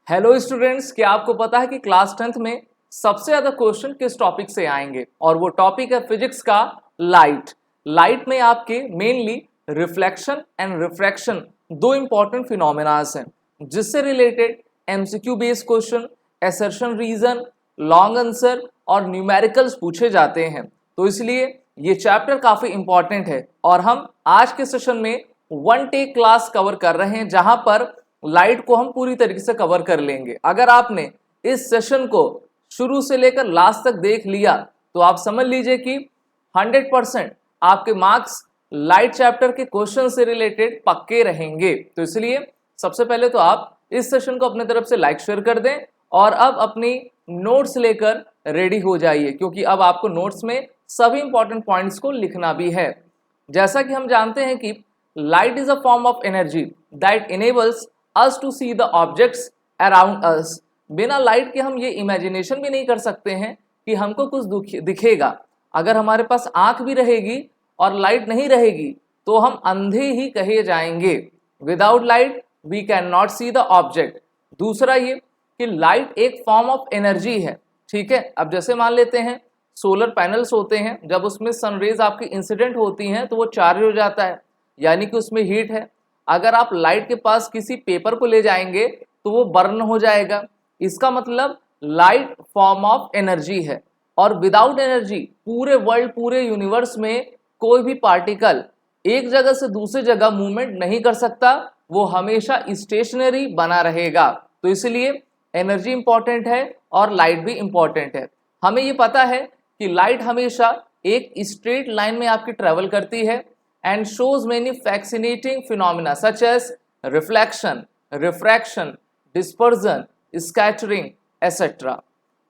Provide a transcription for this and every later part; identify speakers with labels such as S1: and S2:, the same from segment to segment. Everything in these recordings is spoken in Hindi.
S1: हेलो स्टूडेंट्स, क्या आपको पता है कि क्लास 10th में सबसे ज्यादा क्वेश्चन किस टॉपिक से आएंगे? और वो टॉपिक है फिजिक्स का लाइट। लाइट में आपके मेनली रिफ्लेक्शन एंड रिफ्रैक्शन दो इंपॉर्टेंट फिनोमेनास हैं, जिससे related MCQ based question, assertion reason, long answer और न्यूमेरिकल्स पूछे जाते हैं। तो इसलिए ये चैप्टर काफी इंपॉर्टेंट है और हम आज के सेशन में वन टेक क्लास कवर कर रहे हैं, जहां पर लाइट को हम पूरी तरीके से कवर कर लेंगे। अगर आपने इस सेशन को शुरू से लेकर लास्ट तक देख लिया तो आप समझ लीजिए कि 100% आपके मार्क्स लाइट चैप्टर के क्वेश्चन से रिलेटेड पक्के रहेंगे। तो इसलिए सबसे पहले तो आप इस सेशन को अपने तरफ से लाइक शेयर कर दें और अब अपनी नोट्स लेकर रेडी हो जाइए, क्योंकि अब आपको नोट्स में सभी इंपॉर्टेंट पॉइंट्स को लिखना भी है। जैसा कि हम जानते हैं कि light is a form of energy that enables us to see the objects around us। बिना लाइट के हम ये इमेजिनेशन भी नहीं कर सकते हैं कि हमको कुछ दिखेगा। अगर हमारे पास आंख भी रहेगी और लाइट नहीं रहेगी तो हम अंधे ही कहे जाएंगे। Without light we can not see the object. दूसरा ये कि लाइट एक फॉर्म ऑफ एनर्जी है, ठीक है। अब जैसे मान लेते हैं सोलर पैनल्स होते हैं, जब उसमें सनरेज आपकी इंसिडेंट होती हैं तो वो चार्ज हो जाता है, यानी कि उसमें हीट है। अगर आप लाइट के पास किसी पेपर को ले जाएंगे तो वो बर्न हो जाएगा। इसका मतलब लाइट फॉर्म ऑफ एनर्जी है और विदाउट एनर्जी पूरे वर्ल्ड, पूरे यूनिवर्स में कोई भी पार्टिकल एक जगह से दूसरी जगह मूवमेंट नहीं कर सकता, वो हमेशा स्टेशनरी बना रहेगा। तो इसलिए एनर्जी इंपॉर्टेंट है और लाइट भी इंपॉर्टेंट है। हमें ये पता है कि लाइट हमेशा एक स्ट्रेट लाइन में आपकी ट्रेवल करती है and shows many fascinating phenomena such as reflection, refraction, dispersion, scattering, etc.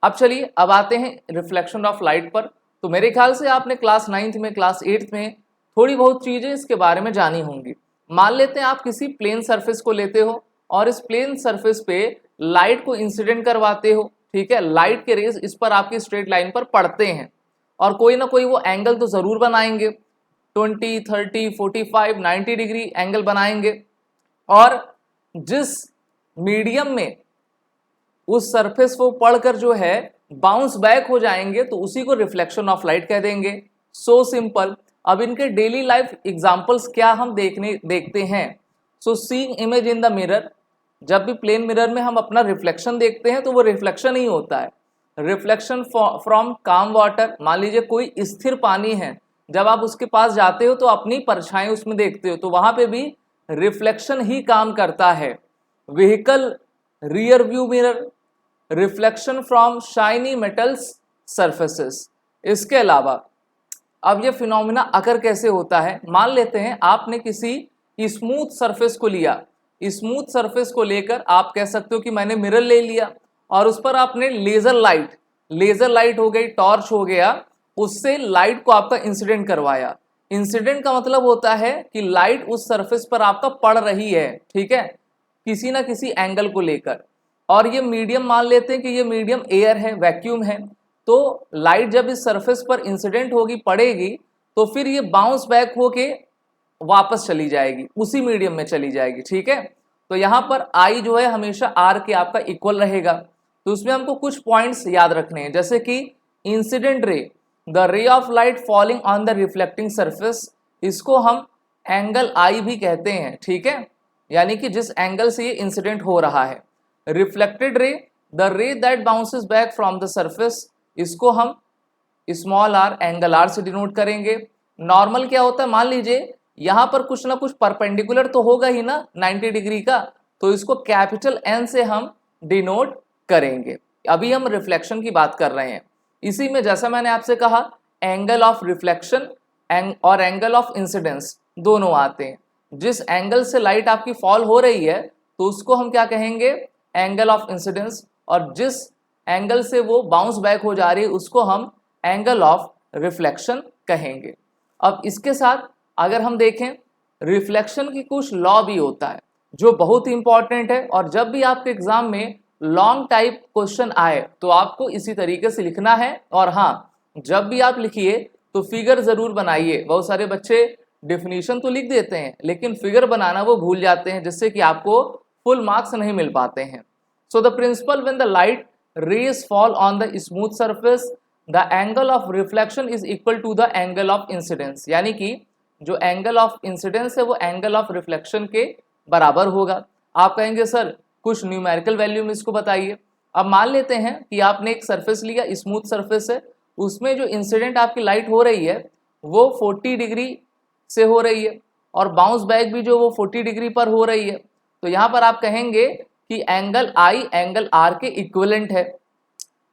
S1: अब चलिए अब आते हैं रिफ्लेक्शन ऑफ लाइट पर। तो मेरे ख्याल से आपने क्लास 9th में, क्लास 8th में थोड़ी बहुत चीज़ें इसके बारे में जानी होंगी। मान लेते हैं आप किसी प्लेन सरफेस को लेते हो और इस प्लेन सरफेस पे लाइट को इंसिडेंट करवाते हो, ठीक है। लाइट के रेज इस पर आपकी स्ट्रेट लाइन पर पड़ते हैं और कोई ना कोई वो एंगल तो ज़रूर बनाएंगे, 20, 30, 45, 90 डिग्री एंगल बनाएंगे। और जिस मीडियम में उस सरफेस को पढ़कर जो है बाउंस बैक हो जाएंगे तो उसी को रिफ्लेक्शन ऑफ लाइट कह देंगे। So simple. अब इनके डेली लाइफ एग्जांपल्स क्या हम देखते हैं। सो seeing image in the mirror, जब भी प्लेन मिरर में हम अपना रिफ्लेक्शन देखते हैं तो वो रिफ्लेक्शन ही होता है। रिफ्लेक्शन फ्रॉम काम वाटर, मान लीजिए कोई स्थिर पानी है, जब आप उसके पास जाते हो तो अपनी परछाई उसमें देखते हो, तो वहां पे भी रिफ्लेक्शन ही काम करता है। Vehicle rear view mirror, reflection from shiny metals surfaces. इसके अलावा अब ये फिनोमिना अकर कैसे होता है। मान लेते हैं आपने किसी स्मूथ सरफेस को लिया, स्मूथ सरफेस को लेकर आप कह सकते हो कि मैंने मिरर ले लिया और उस पर आपने लेजर लाइट हो गई, टॉर्च हो गया, उससे लाइट को आपका इंसिडेंट करवाया। इंसिडेंट का मतलब होता है कि लाइट उस सरफेस पर आपका पड़ रही है, ठीक है, किसी ना किसी एंगल को लेकर। और ये मीडियम मान लेते हैं कि ये मीडियम एयर है, वैक्यूम है, तो लाइट जब इस सरफेस पर इंसिडेंट होगी, पड़ेगी, तो फिर ये बाउंस बैक होके वापस चली जाएगी, उसी मीडियम में चली जाएगी, ठीक है। तो यहाँ पर आई जो है हमेशा आर के आपका इक्वल रहेगा। तो उसमें हमको कुछ पॉइंट्स याद रखने हैं, जैसे कि इंसिडेंट रे, द रे of light falling on the reflecting surface, इसको हम एंगल आई भी कहते हैं, ठीक है, यानी कि जिस एंगल से ये इंसिडेंट हो रहा है। रिफ्लेक्टेड रे, द रे that bounces back from the surface, इसको हम स्मॉल आर, एंगल आर से डिनोट करेंगे। नॉर्मल क्या होता है, मान लीजिए यहाँ पर कुछ ना कुछ परपेंडिकुलर तो होगा ही ना 90 डिग्री का, तो इसको कैपिटल एन से हम डिनोट करेंगे। अभी हम रिफ्लेक्शन की बात कर रहे हैं। इसी में जैसा मैंने आपसे कहा एंगल ऑफ रिफ्लेक्शन और एंगल ऑफ इंसिडेंस दोनों आते हैं। जिस एंगल से लाइट आपकी फॉल हो रही है तो उसको हम क्या कहेंगे, एंगल ऑफ इंसिडेंस, और जिस एंगल से वो बाउंस बैक हो जा रही है उसको हम एंगल ऑफ रिफ्लेक्शन कहेंगे। अब इसके साथ अगर हम देखें, रिफ्लेक्शन की कुछ लॉ भी होता है जो बहुत ही इंपॉर्टेंट है, और जब भी आपके एग्जाम में लॉन्ग टाइप क्वेश्चन आए तो आपको इसी तरीके से लिखना है। और हाँ, जब भी आप लिखिए तो फिगर जरूर बनाइए। बहुत सारे बच्चे डेफिनेशन तो लिख देते हैं लेकिन फिगर बनाना वो भूल जाते हैं, जिससे कि आपको फुल मार्क्स नहीं मिल पाते हैं। So the principle when the light rays fall on the smooth surface, the angle of reflection is equal to the angle of incidence. यानी कि जो एंगल ऑफ इंसिडेंस है वो एंगल ऑफ रिफ्लेक्शन के बराबर होगा। आप कहेंगे सर कुछ न्यूमेरिकल वैल्यू में इसको बताइए। अब मान लेते हैं कि आपने एक सरफेस लिया, स्मूथ सरफेस है, उसमें जो इंसिडेंट आपकी लाइट हो रही है वो 40 डिग्री से हो रही है और बाउंस बैक भी जो वो 40 डिग्री पर हो रही है। तो यहाँ पर आप कहेंगे कि एंगल आई एंगल आर के इक्विवेलेंट है।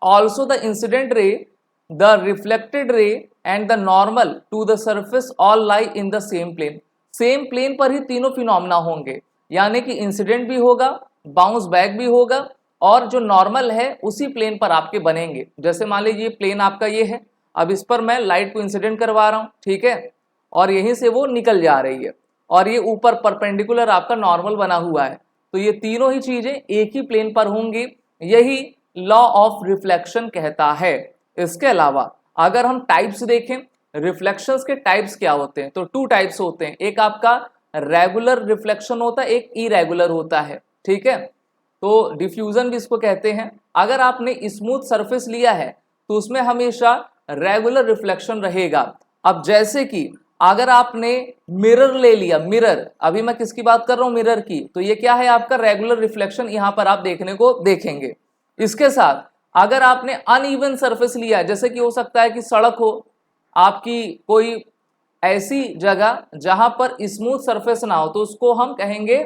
S1: Also the incident ray, the reflected ray and the normal to the surface all lie in the same plane. Same plane पर ही तीनों फिनोमेना होंगे, यानी कि इंसिडेंट भी होगा, बाउंस बैक भी होगा और जो नॉर्मल है उसी प्लेन पर आपके बनेंगे। जैसे मान लीजिए प्लेन आपका ये है, अब इस पर मैं लाइट को इंसिडेंट करवा रहा हूँ, ठीक है, और यहीं से वो निकल जा रही है और ये ऊपर परपेंडिकुलर आपका नॉर्मल बना हुआ है। तो ये तीनों ही चीजें एक ही प्लेन पर होंगी, यही लॉ ऑफ रिफ्लेक्शन कहता है। इसके अलावा अगर हम टाइप्स देखें, रिफ्लेक्शंस के टाइप्स क्या होते हैं, तो 2 टाइप्स होते हैं। एक आपका रेगुलर रिफ्लेक्शन होता है, एक इरेगुलर होता है, ठीक है। तो डिफ्यूजन भी इसको कहते हैं। अगर आपने स्मूथ सरफेस लिया है तो उसमें हमेशा रेगुलर रिफ्लेक्शन रहेगा। अब जैसे कि अगर आपने मिरर ले लिया, मिरर, अभी मैं किसकी बात कर रहा हूं, मिरर की, तो ये क्या है आपका रेगुलर रिफ्लेक्शन यहां पर आप देखने को देखेंगे। इसके साथ अगर आपने अनइवन सरफेस लिया, जैसे कि हो सकता है कि सड़क हो आपकी, कोई ऐसी जगह जहां पर स्मूथ सरफेस ना हो, तो उसको हम कहेंगे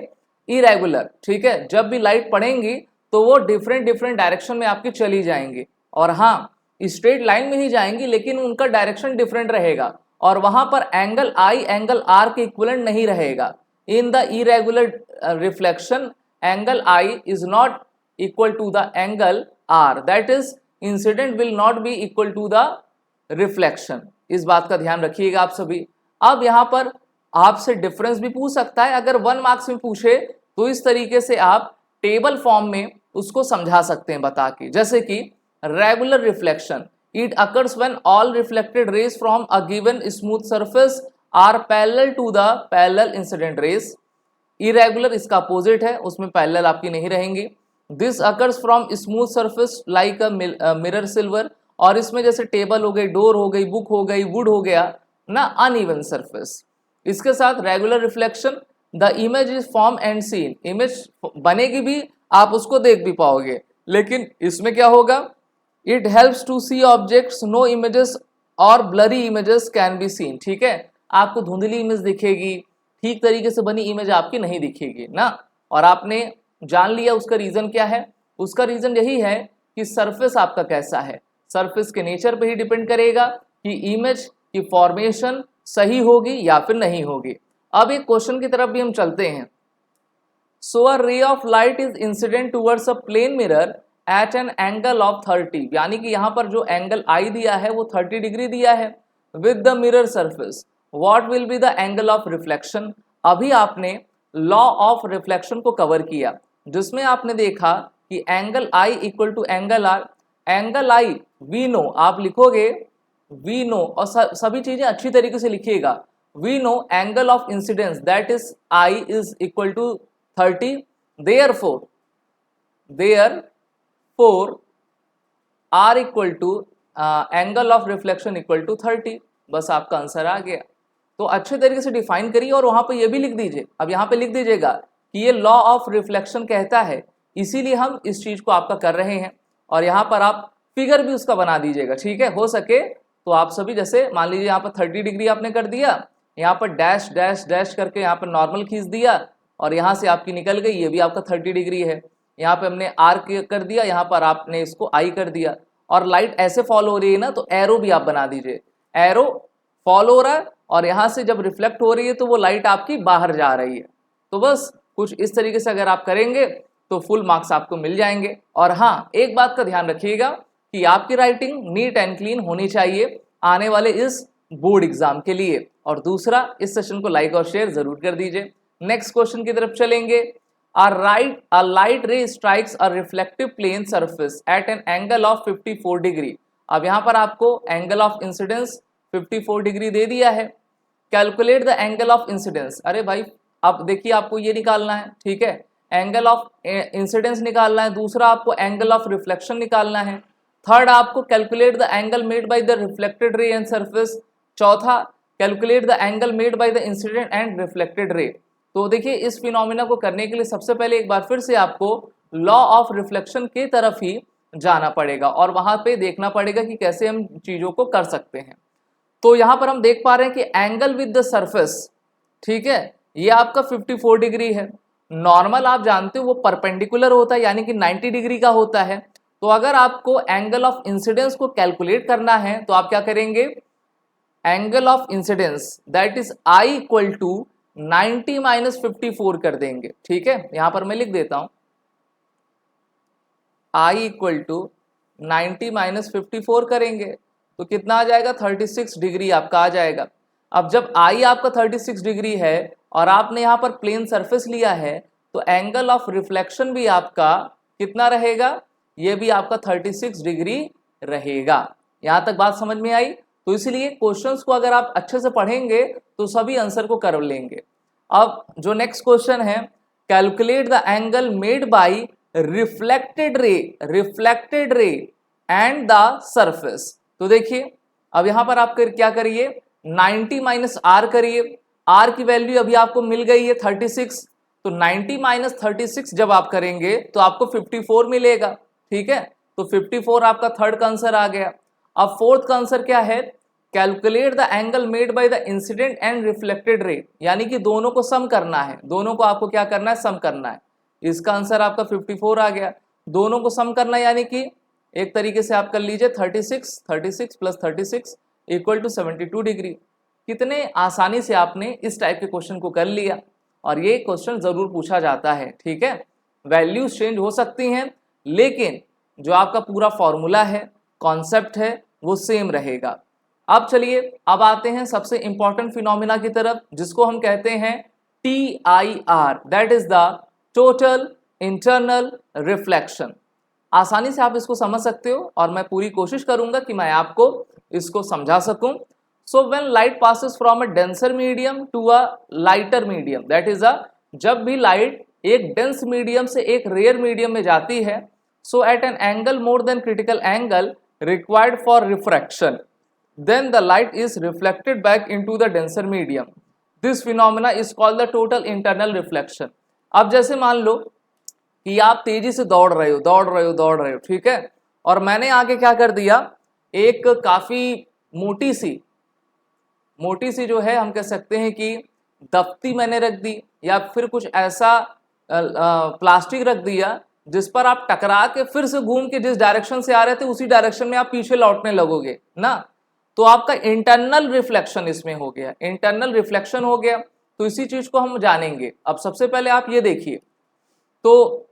S1: इरेगुलर, ठीक है। जब भी लाइट पड़ेंगी तो वो डिफरेंट डायरेक्शन में आपकी चली जाएंगी और हाँ स्ट्रेट लाइन में ही जाएंगी, लेकिन उनका डायरेक्शन डिफरेंट रहेगा और वहां पर एंगल आई एंगल आर के इक्विवेलेंट नहीं रहेगा। In the irregular reflection angle I is not equal to the angle R, that is incident will not be equal to the reflection. इस बात का ध्यान रखिएगा आप सभी। अब यहाँ पर आपसे डिफरेंस भी पूछ सकता है, अगर 1 मार्क्स में पूछे तो इस तरीके से आप टेबल फॉर्म में उसको समझा सकते हैं बता के। जैसे कि regular reflection, it occurs when all reflected rays from a given smooth surface are parallel to the parallel incident rays. Irregular इसका अपोजिट है, उसमें पैरेलल आपकी नहीं रहेंगी। This occurs from smooth surface like a mirror silver, और इसमें जैसे टेबल हो गई, डोर हो गई, बुक हो गई, वुड हो गया ना, अनइवन सरफेस। इसके साथ regular reflection, the image is form and seen, image बनेगी भी, आप उसको देख भी पाओगे, लेकिन इसमें क्या होगा, it helps to see objects, no images और blurry images can be seen, ठीक है। आपको धुंधली इमेज दिखेगी, ठीक तरीके से बनी इमेज आपकी नहीं दिखेगी ना। और आपने जान लिया उसका रीजन क्या है, उसका रीजन यही है कि सरफेस आपका कैसा है, सरफेस के नेचर पे ही डिपेंड करेगा कि इमेज की फॉर्मेशन सही होगी या फिर नहीं होगी। अब एक क्वेश्चन की तरफ भी हम चलते हैं। So a ray of light is incident towards a plane mirror at an angle of 30, यानी कि यहाँ पर जो एंगल आई दिया है वो 30 डिग्री दिया है with the mirror surface, what will be the angle of reflection. अभी आपने लॉ ऑफ रिफ्लेक्शन को कवर किया, जिसमें आपने देखा कि angle I equal to angle R. Angle I we know, आप लिखोगे वी नो और सभी चीजें अच्छी तरीके से लिखिएगा। We know angle of incidence that is I is equal to 30, therefore R equal to angle of reflection equal to 30। बस आपका आंसर आ गया। तो अच्छे तरीके से डिफाइन करिए और वहां पे ये भी लिख दीजिए। अब यहाँ पे लिख दीजिएगा कि ये लॉ ऑफ रिफ्लेक्शन कहता है, इसीलिए हम इस चीज को आपका कर रहे हैं। और यहाँ पर आप फिगर भी उसका बना दीजिएगा, ठीक है। हो सके तो आप सभी, जैसे मान लीजिए यहाँ पर 30 डिग्री आपने कर दिया, यहाँ पर डैश डैश डैश करके यहाँ पर नॉर्मल खींच दिया और यहाँ से आपकी निकल गई, ये भी आपका 30 डिग्री है। यहाँ पे हमने आर कर दिया, यहाँ पर आपने इसको आई कर दिया। और लाइट ऐसे फॉलो हो रही है ना, तो एरो भी आप बना दीजिए, एरो फॉलो हो रहा है और यहाँ से जब रिफ्लेक्ट हो रही है तो वो लाइट आपकी बाहर जा रही है। तो बस कुछ इस तरीके से अगर आप करेंगे तो फुल मार्क्स आपको मिल जाएंगे। और हाँ, एक बात का ध्यान रखिएगा कि आपकी राइटिंग नीट एंड क्लीन होनी चाहिए आने वाले इस बोर्ड एग्जाम के लिए। और दूसरा, इस सेशन को लाइक और शेयर जरूर कर दीजिए। नेक्स्ट क्वेश्चन की तरफ चलेंगे। A light ray strikes a reflective plane surface at an angle of 54 degree. अब यहाँ पर आपको एंगल ऑफ इंसिडेंस 54 डिग्री दे दिया है। Calculate the angle of incidence. अरे भाई, अब देखिए आपको ये निकालना है, ठीक है। एंगल ऑफ इंसिडेंस निकालना है, दूसरा आपको एंगल ऑफ रिफ्लेक्शन निकालना है, थर्ड आपको calculate the angle made by the reflected ray and surface, चौथा calculate the angle made by the incident and reflected ray. तो देखिए इस फिनोमिना को करने के लिए सबसे पहले एक बार फिर से आपको लॉ ऑफ रिफ्लेक्शन के तरफ ही जाना पड़ेगा और वहां पे देखना पड़ेगा कि कैसे हम चीजों को कर सकते हैं। तो यहां पर हम देख पा रहे हैं कि एंगल विद द सरफेस, ठीक है, ये आपका 54 डिग्री है। नॉर्मल आप जानते हो वो परपेंडिकुलर होता है यानी कि 90 डिग्री का होता है। तो अगर आपको एंगल ऑफ इंसिडेंस को कैलकुलेट करना है तो आप क्या करेंगे, angle of incidence that is I equal to 90 minus 54 कर देंगे। ठीक है, यहां पर मैं लिख देता हूं आई इक्वल टू 90 माइनस 54 करेंगे तो कितना आ जाएगा, 36 डिग्री आपका आ जाएगा। अब जब आई आपका 36 डिग्री है और आपने यहाँ पर प्लेन सरफेस लिया है तो एंगल ऑफ रिफ्लेक्शन भी आपका कितना रहेगा, ये भी आपका 36 डिग्री रहेगा। यहाँ तक बात समझ में आई। तो इसलिए क्वेश्चंस को अगर आप अच्छे से पढ़ेंगे तो सभी आंसर को कर लेंगे। अब जो नेक्स्ट क्वेश्चन है, calculate the angle made bye reflected ray and the surface. तो देखिए अब यहां पर आप क्या करिए, 90 माइनस आर करिए, आर की वैल्यू अभी आपको मिल गई है 36, तो 90 माइनस 36 जब आप करेंगे तो आपको 54 मिलेगा। ठीक है, तो 54 आपका थर्ड का आंसर आ गया। अब फोर्थ का आंसर क्या है, calculate the angle made by the incident and reflected रे, यानी कि दोनों को सम करना है, दोनों को आपको क्या करना है, सम करना है। इसका आंसर आपका 54 आ गया। दोनों को सम करना यानी कि एक तरीके से आप कर लीजिए 36 प्लस 36 इक्वल टू 72 डिग्री। कितने आसानी से आपने इस टाइप के क्वेश्चन को कर लिया और ये क्वेश्चन जरूर पूछा जाता है। ठीक है, वैल्यूज चेंज हो सकती हैं लेकिन जो आपका पूरा फॉर्मूला है, कॉन्सेप्ट है, वो सेम रहेगा। अब चलिए अब आते हैं सबसे इंपॉर्टेंट फिनोमिना की तरफ जिसको हम कहते हैं TIR, that is the total internal reflection. आसानी से आप इसको समझ सकते हो और मैं पूरी कोशिश करूंगा कि मैं आपको इसको समझा सकूं। So when light passes from a denser medium to a lighter medium, that is जब भी लाइट एक डेंस मीडियम से एक रेयर मीडियम में जाती है, so at an angle more than critical angle required for refraction, then the light is reflected back into the denser medium. This phenomena is called the total internal reflection. अब जैसे मान लो कि आप तेजी से दौड़ रहे हो, ठीक है, और मैंने आगे क्या कर दिया, एक काफी मोटी सी जो है हम कह सकते हैं कि दफ्ती मैंने रख दी या फिर कुछ ऐसा प्लास्टिक रख दिया जिस पर आप टकरा के फिर से घूम के जिस डायरेक्शन से आ रहे थे उसी डायरेक्शन में आप पीछे लौटने लगोगे ना, तो आपका इंटरनल रिफ्लेक्शन इसमें हो गया, इंटरनल रिफ्लेक्शन हो गया। तो इसी चीज को हम जानेंगे। अब सबसे पहले आप ये देखिए, तो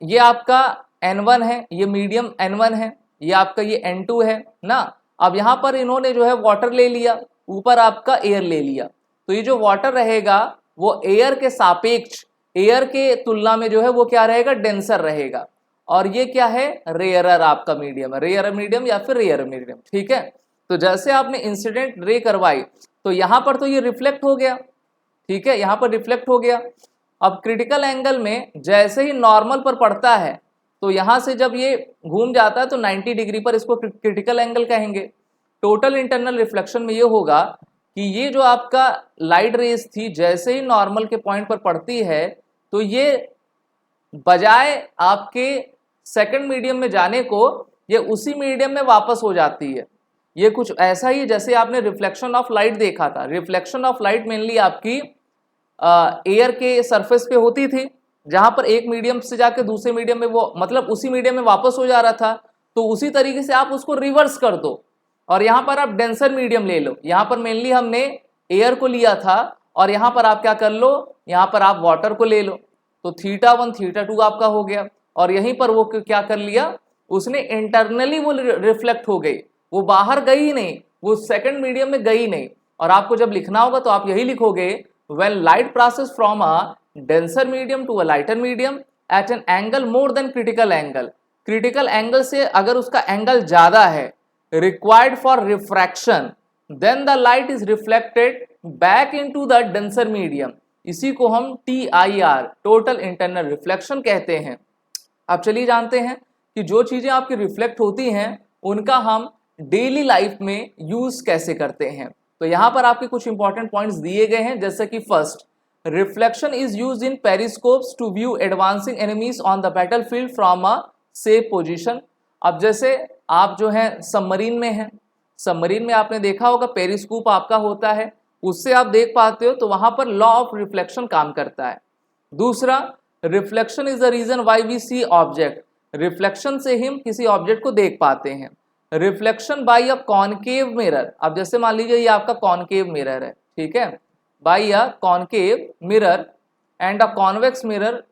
S1: ये आपका N1 है, ये मीडियम N1 है, ये आपका ये N2 है ना। अब यहां पर इन्होंने जो है वाटर ले लिया, ऊपर आपका एयर ले लिया, तो ये जो वाटर रहेगा वो एयर के सापेक्ष, एयर के तुलना में जो है वो क्या रहेगा, डेंसर रहेगा। और ये क्या है, रेयरर आपका मीडियम है, रेयर मीडियम या फिर रेयर मीडियम। ठीक है, तो जैसे आपने इंसिडेंट रे करवाई तो यहां पर तो ये रिफ्लेक्ट हो गया, ठीक है, यहां पर रिफ्लेक्ट हो गया। अब क्रिटिकल एंगल में जैसे ही नॉर्मल पर पड़ता है तो यहां से जब ये घूम जाता है तो 90 डिग्री पर इसको क्रिटिकल एंगल कहेंगे। टोटल इंटरनल रिफ्लेक्शन में ये होगा कि ये जो आपका लाइट रेज थी जैसे ही नॉर्मल के पॉइंट पर पड़ती है तो ये बजाय आपके सेकंड मीडियम में जाने को ये उसी मीडियम में वापस हो जाती है। ये कुछ ऐसा ही जैसे आपने रिफ्लेक्शन ऑफ लाइट देखा था। रिफ्लेक्शन ऑफ लाइट मेनली आपकी एयर के सरफेस पे होती थी, जहां पर एक मीडियम से जाके दूसरे मीडियम में वो मतलब उसी मीडियम में वापस हो जा रहा था। तो उसी तरीके से आप उसको रिवर्स कर दो और यहां पर आप डेंसर मीडियम ले लो। यहां पर मेनली हमने एयर को लिया था और यहां पर आप क्या कर लो, यहां पर आप वाटर को ले लो। तो θ1 θ2 आपका हो गया और यहीं पर वो क्या कर लिया, उसने इंटरनली वो रिफ्लेक्ट हो गई, वो बाहर गई नहीं, वो सेकंड मीडियम में गई नहीं। और आपको जब लिखना होगा तो आप यही लिखोगे, when light passes from a denser medium to a lighter medium at an angle more than critical angle, critical angle से अगर उसका एंगल ज्यादा है, required for refraction, then the light is reflected back into the denser medium, इसी को हम TIR टोटल इंटरनल रिफ्लेक्शन कहते हैं। अब चलिए जानते हैं कि जो चीजें आपकी रिफ्लेक्ट होती हैं उनका हम डेली लाइफ में यूज कैसे करते हैं। तो यहां पर आपके कुछ इंपॉर्टेंट पॉइंट्स दिए गए हैं, जैसे कि first, reflection is use in periscopes to view advancing enemies on the battlefield from a safe position. अब जैसे आप जो है सबमरीन में हैं, सबमरीन में आपने देखा होगा पेरिस्कोप आपका होता है, उससे आप देख पाते हो, तो वहां पर लॉ ऑफ रिफ्लेक्शन काम करता है। दूसरा, reflection is the reason why we see object, reflection से ही हम किसी ऑब्जेक्ट को देख पाते हैं। Reflection by a concave mirror, अब जैसे मान लीजिए ये आपका कॉनकेव मिरर है, ठीक है, by a concave mirror and a convex mirror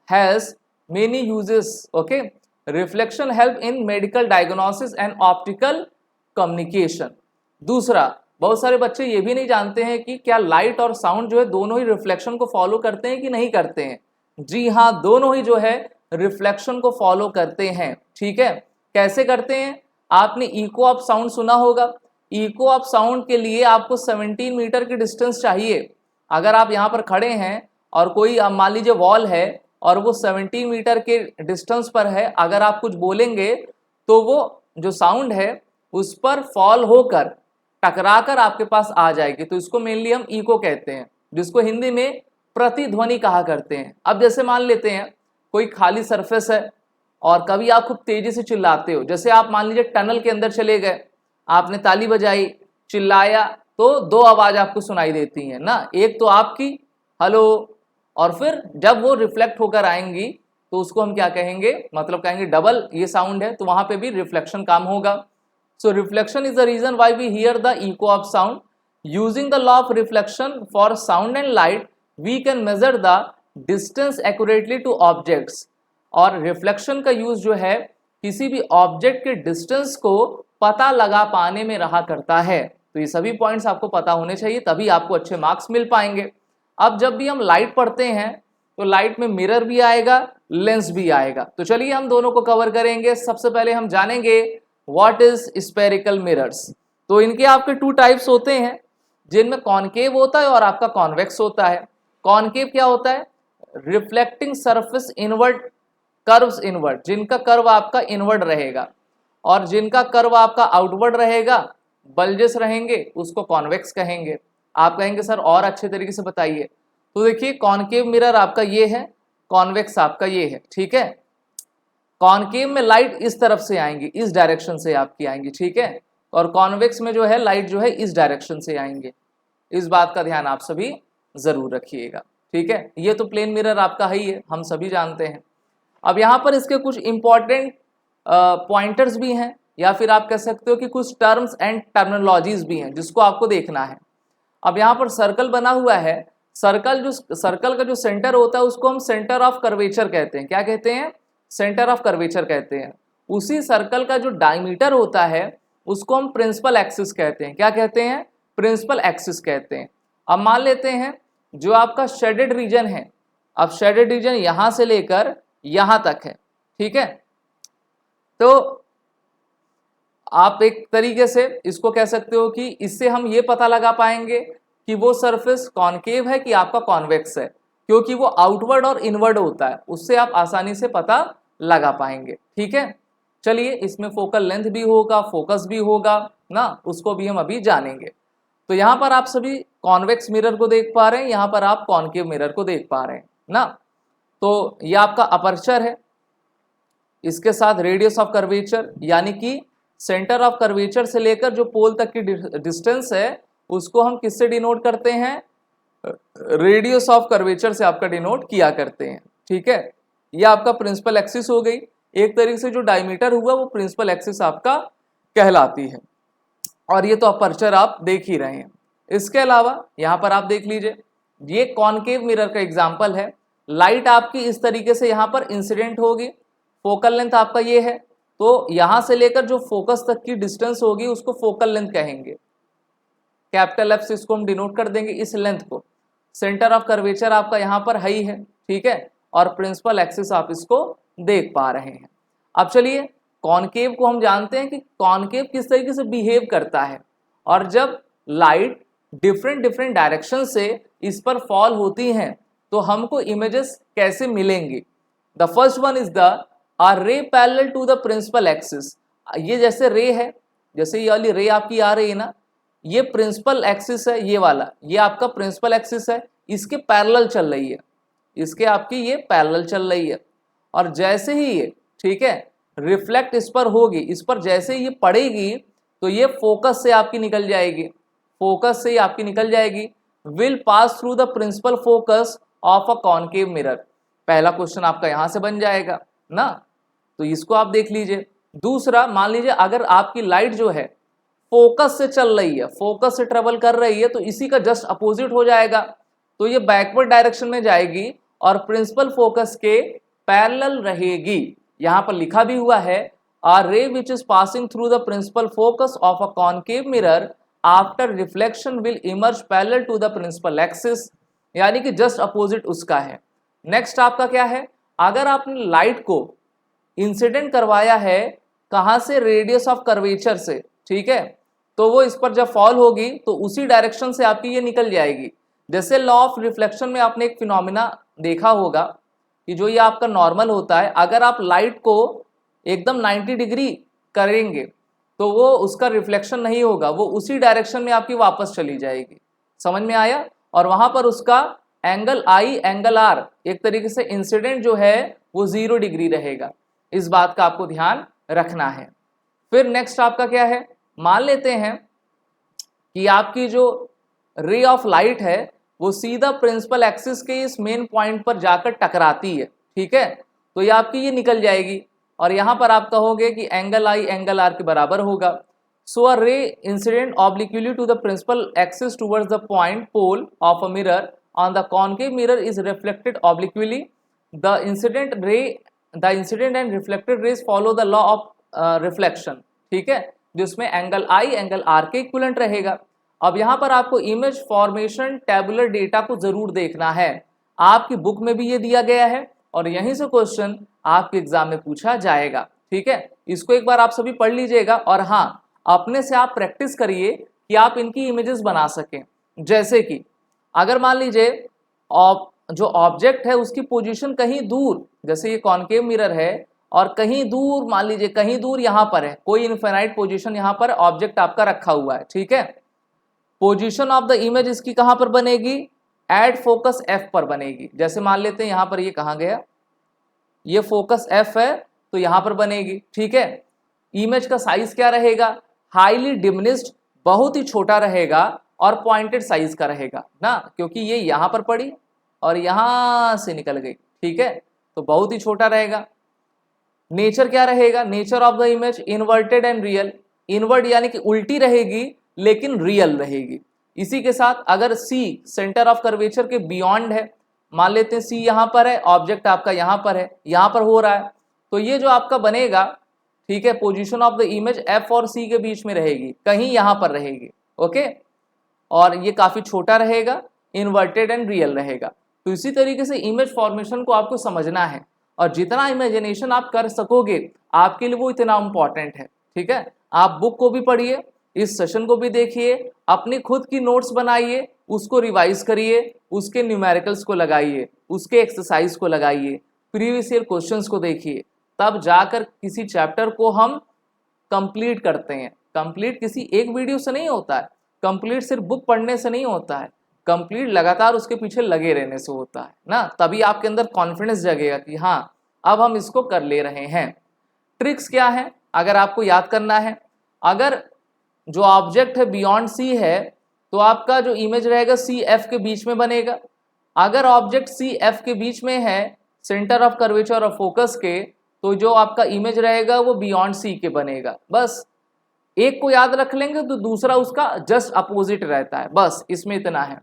S1: has many uses. Okay, reflection help in medical diagnosis and optical communication. दूसरा, बहुत सारे बच्चे ये भी नहीं जानते हैं कि क्या लाइट और साउंड जो है दोनों ही रिफ्लेक्शन को फॉलो करते हैं कि नहीं करते हैं। जी हाँ, दोनों ही जो है रिफ्लेक्शन को फॉलो करते हैं। ठीक है, कैसे करते हैं? आपने इको ऑफ साउंड सुना होगा। इको ऑफ साउंड के लिए आपको 17 मीटर की डिस्टेंस चाहिए। अगर आप यहाँ पर खड़े हैं और कोई मान लीजिए वॉल है और वो 17 मीटर के डिस्टेंस पर है, अगर आप कुछ बोलेंगे तो वो जो साउंड है उस पर फॉल होकर टकराकर आपके पास आ जाएगी। तो इसको मेनली हम इको कहते हैं, जिसको हिंदी में प्रतिध्वनि कहा करते हैं। अब जैसे मान लेते हैं कोई खाली सरफेस है और कभी आप खूब तेजी से चिल्लाते हो, जैसे आप मान लीजिए टनल के अंदर चले गए, आपने ताली बजाई, चिल्लाया, तो दो आवाज आपको सुनाई देती हैं ना, एक तो आपकी हेलो, और फिर जब वो रिफ्लेक्ट होकर आएंगी तो उसको हम क्या कहेंगे, मतलब कहेंगे डबल ये साउंड है, तो वहां पे भी रिफ्लेक्शन काम होगा। So reflection is the reason why we hear the echo of sound. Using the law of reflection for sound and light, we can measure the distance accurately to objects. और रिफ्लेक्शन का यूज जो है किसी भी ऑब्जेक्ट के डिस्टेंस को पता लगा पाने में रहा करता है। तो ये सभी पॉइंट्स आपको पता होने चाहिए, तभी आपको अच्छे मार्क्स मिल पाएंगे। अब जब भी हम लाइट पढ़ते हैं तो लाइट में मिरर भी आएगा, लेंस भी आएगा। तो चलिए हम दोनों को कवर करेंगे। सबसे पहले हम जानेंगे व्हाट इज स्फेरिकल मिरर्स। तो इनके आपके टू टाइप्स होते हैं, जिनमें कॉनकेव होता है और आपका कॉन्वेक्स होता है। कॉनकेव क्या होता है? Reflecting surface inward curves inward, जिनका कर्व आपका इनवर्ड रहेगा और जिनका कर्व आपका आउटवर्ड रहेगा, बल्जेस रहेंगे, उसको कॉन्वेक्स कहेंगे। आप कहेंगे सर और अच्छे तरीके से बताइए। तो देखिए कॉनकेव मिरर आपका ये है, कॉन्वेक्स आपका ये है। ठीक है, कॉनकेव में लाइट इस तरफ से आएंगी, इस डायरेक्शन से आपकी आएंगी, ठीक है, और कॉन्वेक्स में जो है लाइट जो है इस डायरेक्शन से आएंगे। इस बात का ध्यान आप सभी जरूर रखिएगा। ठीक है, ये तो प्लेन मिरर आपका ही है, हम सभी जानते हैं। अब यहाँ पर इसके कुछ इंपॉर्टेंट पॉइंटर्स भी हैं, या फिर आप कह सकते हो कि कुछ टर्म्स एंड टर्मिनोलॉजीज भी हैं जिसको आपको देखना है। अब यहाँ पर सर्कल बना हुआ है, सर्कल का जो सेंटर होता है उसको हम सेंटर ऑफ कर्वेचर कहते हैं। क्या कहते हैं? सेंटर ऑफ कर्वेचर कहते हैं। उसी सर्कल का जो डायमीटर होता है उसको हम प्रिंसिपल एक्सिस कहते हैं। क्या कहते हैं? प्रिंसिपल एक्सिस कहते हैं। अब मान लेते हैं जो आपका शेडेड रीजन है, अब शेडेड रीजन यहां से लेकर यहां तक है, ठीक है, तो आप एक तरीके से इसको कह सकते हो कि इससे हम ये पता लगा पाएंगे कि वो सरफेस कॉनकेव है कि आपका कॉन्वेक्स है, क्योंकि वो आउटवर्ड और इनवर्ड होता है, उससे आप आसानी से पता लगा पाएंगे। ठीक है, चलिए इसमें फोकल लेंथ भी होगा, फोकस भी होगा ना, उसको भी हम अभी जानेंगे। तो यहाँ पर आप सभी कॉन्वेक्स मिरर को देख पा रहे हैं, यहाँ पर आप कॉनकेव मिरर को देख पा रहे हैं ना। तो ये आपका अपर्चर है, इसके साथ रेडियस ऑफ कर्वेचर, यानी कि सेंटर ऑफ कर्वेचर से लेकर जो पोल तक की डिस्टेंस है उसको हम किससे डिनोट करते हैं? रेडियस ऑफ कर्वेचर से आपका डिनोट किया करते हैं। ठीक है, ये आपका प्रिंसिपल एक्सिस हो गई। एक तरीके से जो डायमीटर हुआ वो प्रिंसिपल एक्सिस आपका कहलाती है, और ये तो अपर्चर आप देख ही रहे हैं। इसके अलावा यहाँ पर आप देख लीजिए, ये कॉनकेव मिरर का एग्जाम्पल है। लाइट आपकी इस तरीके से यहाँ पर इंसिडेंट होगी, फोकल लेंथ आपका ये है, तो यहाँ से लेकर जो फोकस तक की डिस्टेंस होगी उसको फोकल लेंथ कहेंगे। कैपिटल एफ से इसको हम डिनोट कर देंगे इस लेंथ को। सेंटर ऑफ कर्वेचर आपका यहाँ पर हाई है, ठीक है, और प्रिंसिपल एक्सिस आप इसको देख पा रहे हैं। अब चलिए कॉनकेव को हम जानते हैं कि कॉनकेव किस तरीके से बिहेव करता है, और जब लाइट डिफरेंट डिफरेंट डायरेक्शन से इस पर फॉल होती हैं, तो हमको इमेजेस कैसे मिलेंगी? The first one is the ray parallel to the principal axis. ये जैसे रे है, जैसे ये वाली रे आपकी आ रही है ना, ये प्रिंसिपल एक्सिस है, ये वाला ये आपका प्रिंसिपल एक्सिस है, इसके पैरेलल चल रही है, इसके आपकी ये पैरेलल चल रही है। और जैसे ही ये ठीक है रिफ्लेक्ट इस पर होगी, इस पर जैसे ही ये पड़ेगी तो ये फोकस से आपकी निकल जाएगी, फोकस से ही आपकी निकल जाएगी। Will pass through the principal focus of a concave mirror. पहला क्वेश्चन आपका यहां से बन जाएगा ना, तो इसको आप देख लीजिए। दूसरा, मान लीजिए अगर आपकी लाइट जो है फोकस से चल रही है, फोकस से ट्रेवल कर रही है, तो इसी का जस्ट अपोजिट हो जाएगा, तो ये बैकवर्ड डायरेक्शन में जाएगी और प्रिंसिपल फोकस के पैरेलल रहेगी। यहां पर लिखा भी हुआ है a ray which is passing through the principal focus of a concave mirror after reflection will emerge parallel to the principal axis, यानी कि जस्ट अपोजिट उसका है। नेक्स्ट आपका क्या है, अगर आपने लाइट को इंसिडेंट करवाया है कहां से, रेडियस ऑफ कर्वेचर से, ठीक है, तो वो इस पर जब फॉल होगी तो उसी डायरेक्शन से आपकी ये निकल जाएगी। जैसे लॉ ऑफ रिफ्लेक्शन में आपने एक फिनोमिना देखा होगा कि जो ये आपका नॉर्मल होता है, अगर आप लाइट को एकदम 90 डिग्री करेंगे तो वो उसका रिफ्लेक्शन नहीं होगा, वो उसी डायरेक्शन में आपकी वापस चली जाएगी। समझ में आया? और वहां पर उसका एंगल आई एंगल आर एक तरीके से इंसिडेंट जो है वो 0 डिग्री रहेगा। इस बात का आपको ध्यान रखना है। फिर नेक्स्ट आपका क्या है, मान लेते हैं कि आपकी जो रे ऑफ लाइट है वो सीधा प्रिंसिपल एक्सिस के इस मेन पॉइंट पर जाकर टकराती है, ठीक है, तो ये आपकी ये निकल जाएगी और यहां पर आप कहोगे कि एंगल आई एंगल आर के बराबर होगा। So a ray incident obliquely to the principal axis towards the point pole of a mirror on the concave mirror is reflected obliquely. The incident and reflected rays follow the law of reflection, ठीक है, जिसमें एंगल आई एंगल आर के इक्विवेलेंट रहेगा। अब यहाँ पर आपको इमेज फॉर्मेशन टेबुलर डेटा को जरूर देखना है, आपकी बुक में भी ये दिया गया है और यहीं से क्वेश्चन आपके एग्जाम में पूछा जाएगा, ठीक है। इसको एक बार आप सभी पढ़ लीजिएगा और हाँ, अपने से आप प्रैक्टिस करिए कि आप इनकी इमेजेस बना सकें। जैसे कि अगर मान लीजिए जो ऑब्जेक्ट है उसकी पोजीशन कहीं दूर, जैसे ये कॉनकेव मिरर है और कहीं दूर, मान लीजिए कहीं दूर यहाँ पर है, कोई इनफाइनाइट पोजीशन यहाँ पर ऑब्जेक्ट आपका रखा हुआ है, ठीक है। पोजीशन ऑफ द इमेज इसकी कहां पर बनेगी, एट फोकस एफ पर बनेगी। जैसे मान लेते हैं यहां पर ये कहां गया, ये फोकस एफ है तो यहां पर बनेगी, ठीक है। इमेज का साइज क्या रहेगा, हाईली डिमिनिश्ड, बहुत ही छोटा रहेगा और पॉइंटेड साइज का रहेगा ना, क्योंकि ये यहां पर पड़ी और यहां से निकल गई, ठीक है, तो बहुत ही छोटा रहेगा। नेचर क्या रहेगा, nature of the image inverted and real, invert यानी कि उल्टी रहेगी लेकिन रियल रहेगी। इसी के साथ अगर सी सेंटर ऑफ कर्वेचर के बियॉन्ड है, मान लेते हैं सी यहाँ पर है, ऑब्जेक्ट आपका यहाँ पर है, यहाँ पर हो रहा है, तो ये जो आपका बनेगा, ठीक है, position of the image F और सी के बीच में रहेगी, कहीं यहाँ पर रहेगी, ओके, और ये काफी छोटा रहेगा, इन्वर्टेड एंड रियल रहेगा। तो इसी तरीके से इमेज फॉर्मेशन को आपको समझना है और जितना इमेजिनेशन आप कर सकोगे आपके लिए वो इतना इंपॉर्टेंट है, ठीक है। आप बुक को भी पढ़िए, इस सेशन को भी देखिए, अपनी खुद की नोट्स बनाइए, उसको रिवाइज करिए, उसके न्यूमेरिकल्स को लगाइए, उसके एक्सरसाइज को लगाइए, प्रीवियस ईयर क्वेश्चंस को देखिए, तब जाकर किसी चैप्टर को हम कंप्लीट करते हैं। कंप्लीट किसी एक वीडियो से नहीं होता है, कंप्लीट सिर्फ बुक पढ़ने से नहीं होता है, कंप्लीट लगातार उसके पीछे लगे रहने से होता है ना, तभी आपके अंदर कॉन्फिडेंस जगेगा कि हाँ अब हम इसको कर ले रहे हैं। ट्रिक्स क्या है अगर आपको याद करना है, अगर जो ऑब्जेक्ट है बियॉन्ड सी है तो आपका जो इमेज रहेगा सी एफ के बीच में बनेगा। अगर ऑब्जेक्ट सी एफ के बीच में है, सेंटर ऑफ कर्वेचर और फोकस के, तो जो आपका इमेज रहेगा वो बियॉन्ड सी के बनेगा। बस एक को याद रख लेंगे तो दूसरा उसका जस्ट अपोजिट रहता है, बस इसमें इतना है।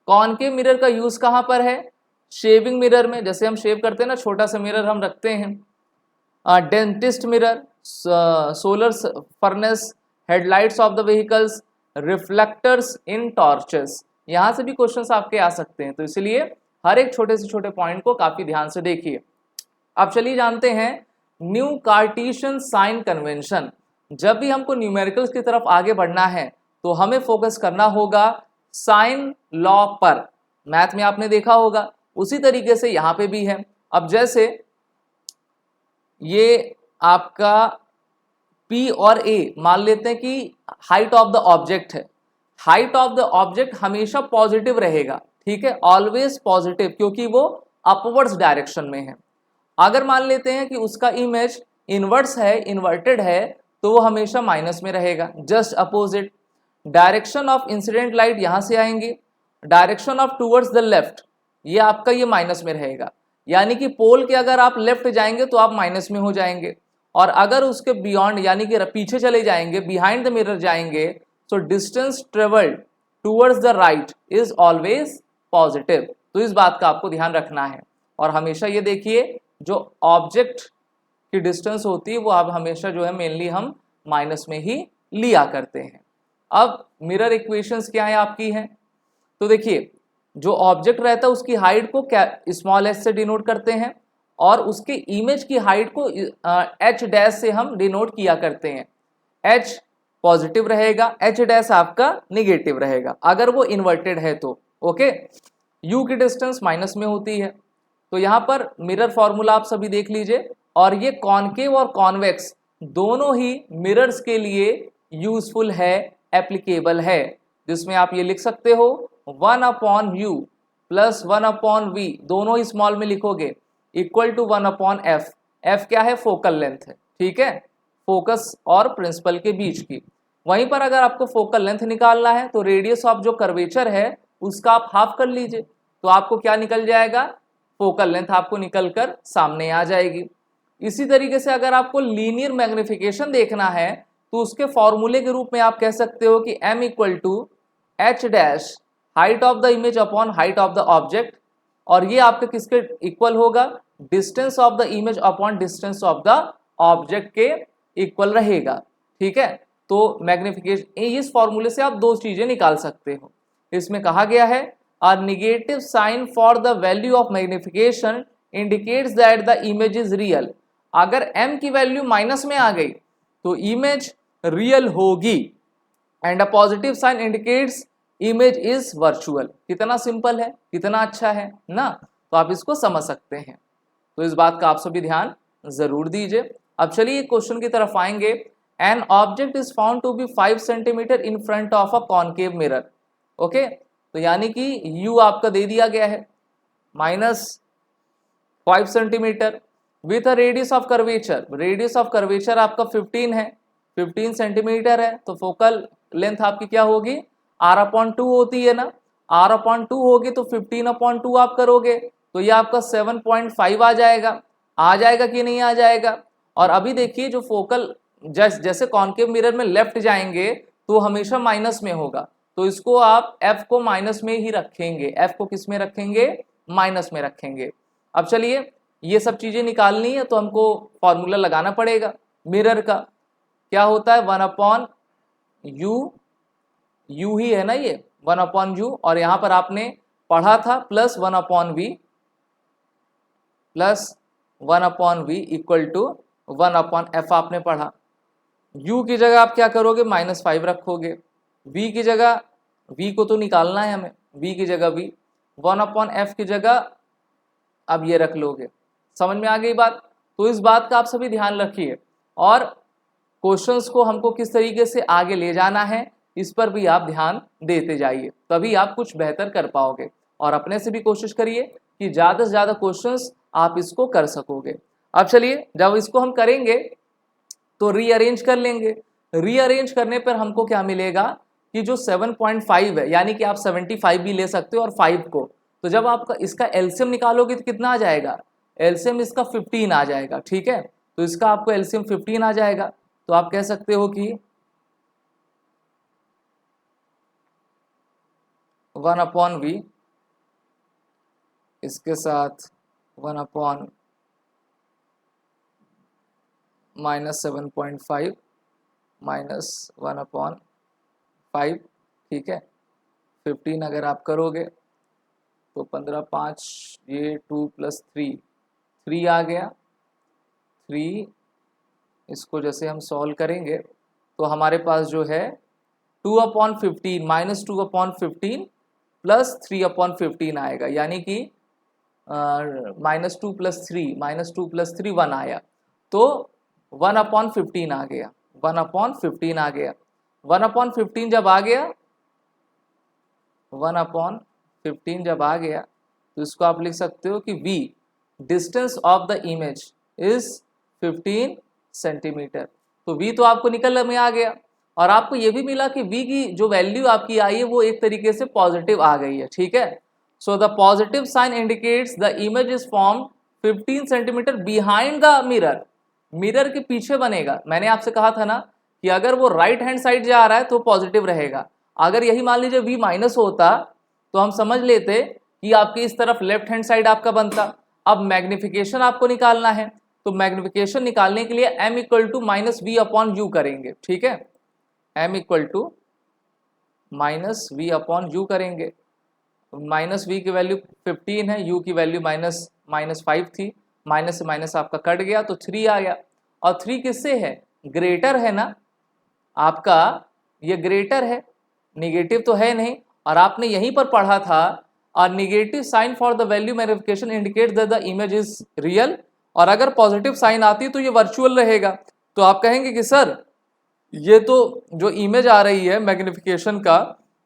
S1: कॉनकेव मिरर का यूज कहाँ पर है, शेविंग मिरर में, जैसे हम शेव करते हैं ना, छोटा सा मिरर हम रखते हैं, dentist mirror, solar furnace, headlights of the vehicles, reflectors in torches, यहाँ से भी क्वेश्चंस आपके आ सकते हैं, तो इसलिए हर एक छोटे से छोटे पॉइंट को काफी ध्यान से देखिए। अब चलिए जानते हैं न्यू कार्टेशियन साइन कन्वेंशन। जब भी हमको न्यूमेरिकल्स की तरफ आगे बढ़ना है तो हमें फोकस करना होगा साइन लॉ पर, मैथ में आपने देखा होगा, उसी तरीके से यहां पे भी है। अब जैसे ये आपका P और A मान लेते हैं कि हाइट ऑफ द ऑब्जेक्ट है, हाइट ऑफ द ऑब्जेक्ट हमेशा पॉजिटिव रहेगा, ठीक है, ऑलवेज पॉजिटिव, क्योंकि वो अपवर्ड्स डायरेक्शन में है। अगर मान लेते हैं कि उसका इमेज इनवर्ट्स है, इन्वर्टेड है, तो वो हमेशा माइनस में रहेगा। Just opposite, direction of incident light यहां से आएंगी, direction of towards the left, ये आपका ये माइनस में रहेगा, यानी कि पोल के अगर आप लेफ्ट जाएंगे तो आप माइनस में हो जाएंगे, और अगर उसके बियॉन्ड यानी कि पीछे चले जाएंगे, बिहाइंड द मिरर जाएंगे, तो distance travelled towards the right is always positive. तो इस बात का आपको ध्यान रखना है। और हमेशा ये देखिए जो ऑब्जेक्ट की डिस्टेंस होती है वो आप हमेशा जो है मेनली हम माइनस में ही लिया करते हैं। अब मिरर इक्वेशंस क्या है आपकी हैं, तो देखिए जो ऑब्जेक्ट रहता है उसकी हाइट को क्या स्मॉल एच से डिनोट करते हैं, और उसके इमेज की हाइट को एच डैश से हम डिनोट किया करते हैं। एच पॉजिटिव रहेगा, एच डैश आपका निगेटिव रहेगा अगर वो इन्वर्टेड है तो, ओके। यू की डिस्टेंस माइनस में होती है। तो यहाँ पर मिरर फॉर्मूला आप सभी देख लीजिए, और ये कॉनकेव और कॉन्वेक्स दोनों ही मिरर्स के लिए यूजफुल है, एप्लीकेबल है, जिसमें आप ये लिख सकते हो 1/u प्लस 1/v, दोनों ही स्मॉल में लिखोगे, इक्वल टू 1/f। f क्या है, फोकल लेंथ है, ठीक है, फोकस और प्रिंसिपल के बीच की। वहीं पर अगर आपको फोकल लेंथ निकालना है तो रेडियस ऑफ जो कर्वेचर है उसका आप हाफ कर लीजिए, तो आपको क्या निकल जाएगा, फोकल लेंथ आपको निकल कर सामने आ जाएगी। इसी तरीके से अगर आपको लीनियर मैग्निफिकेशन देखना है तो उसके फॉर्मूले के रूप में आप कह सकते हो कि m equal to H dash height of the image upon height of the object, और ये आपके किसके इक्वल होगा, distance of the image upon distance of the object के इक्वल रहेगा, ठीक है। तो मैग्निफिकेशन, इस फॉर्मूले से आप दो चीजें निकाल सकते हो। इसमें कहा गया है a negative sign for the value of magnification indicates that the image is real। अगर m की वैल्यू माइनस में आ गई तो इमेज रियल होगी, and a positive sign indicates image is virtual. कितना सिंपल है, कितना अच्छा है ना, तो आप इसको समझ सकते हैं। तो इस बात का आप सभी ध्यान जरूर दीजिए। अब चलिए क्वेश्चन की तरफ आएंगे। An object is found to be 5 centimetre in front of a concave mirror, okay. तो यानी कि u आपका दे दिया गया है -5 centimetre with a radius of curvature, radius of curvature आपका 15 है, 15 सेंटीमीटर है, तो फोकल लेंथ आपकी क्या होगी, r/2 होती है ना, r/2 होगी तो 15/2 आप करोगे तो ये आपका 7.5 आ जाएगा कि नहीं आ जाएगा। और अभी देखिए जो फोकल जैसे कॉनकेव मिरर में लेफ्ट जाएंगे तो हमेशा माइनस में होगा, तो इसको आप f को माइनस में ही रखेंगे, f को किस में रखेंगे, माइनस में रखेंगे। अब चलिए ये सब चीजें निकालनी है तो हमको फॉर्मूला लगाना पड़ेगा। मिरर का क्या होता है, 1/u, u ही है ना ये 1/u, और यहां पर आपने पढ़ा था plus 1/v plus 1/v equal to 1/f आपने पढ़ा। u की जगह आप क्या करोगे, -5 रखोगे, v की जगह, v को तो निकालना है हमें, v की जगह v, 1/f की जगह अब ये रख लोगे। समझ में आ गई बात। तो इस बात का आप सभी ध्यान रखिए, और क्वेश्चंस को हमको किस तरीके से आगे ले जाना है इस पर भी आप ध्यान देते जाइए, तभी आप कुछ बेहतर कर पाओगे। और अपने से भी कोशिश करिए कि ज़्यादा से ज़्यादा क्वेश्चंस आप इसको कर सकोगे। अब चलिए जब इसको हम करेंगे तो रीअरेंज कर लेंगे। रीअरेंज करने पर हमको क्या मिलेगा कि जो 7.5 है, यानी कि आप 75 भी ले सकते हो और 5 को, तो जब आपका इसका एलसीएम निकालोगे तो कितना आ जाएगा, एलसीएम इसका 15 आ जाएगा, ठीक है। तो इसका आपको एलसीएम 15 आ जाएगा, तो आप कह सकते हो कि 1/v इसके साथ 1/-7.5 -1/5, ठीक है। 15 अगर आप करोगे तो 15 5 ये 2 + 3 आ गया। 3 इसको जैसे हम सॉल्व करेंगे तो हमारे पास जो है 2/15 -2/15 प्लस 3/15 आएगा, यानी कि -2 + 3 -2 + 3 1 आया, तो 1/15 आ गया, 1/15 आ गया। 1/15 जब आ गया, 1/15 जब आ गया तो इसको आप लिख सकते हो कि v distance of the image is 15 centimetre. तो v तो आपको निकल में आ गया, और आपको ये भी मिला कि v की जो वैल्यू आपकी आई है वो एक तरीके से पॉजिटिव आ गई है, ठीक है। So the positive sign indicates the image is form 15 centimetre behind the mirror. Mirror के पीछे बनेगा। मैंने आपसे कहा था ना कि अगर वो राइट हैंड साइड जा रहा है तो पॉजिटिव रहेगा, अगर यही मान लीजिए v माइनस होता तो हम समझ लेते कि आपकी इस तरफ लेफ्ट हैंड साइड आपका बनता। अब मैग्निफिकेशन आपको निकालना है, तो मैग्निफिकेशन निकालने के लिए m = -v/u करेंगे, ठीक है। m = -v/u करेंगे। -v की वैल्यू 15 है, u की वैल्यू -5 थी, माइनस से माइनस आपका कट गया तो 3 आ गया। और 3 किससे है? ग्रेटर है ना आपका, ये ग्रेटर है, निगेटिव तो है नहीं। और आपने यहीं पर पढ़ा था और negative sign for the value magnification indicates that the image is real, और अगर पॉजिटिव साइन आती तो ये वर्चुअल रहेगा। तो आप कहेंगे कि सर ये तो जो इमेज आ रही है मैग्निफिकेशन का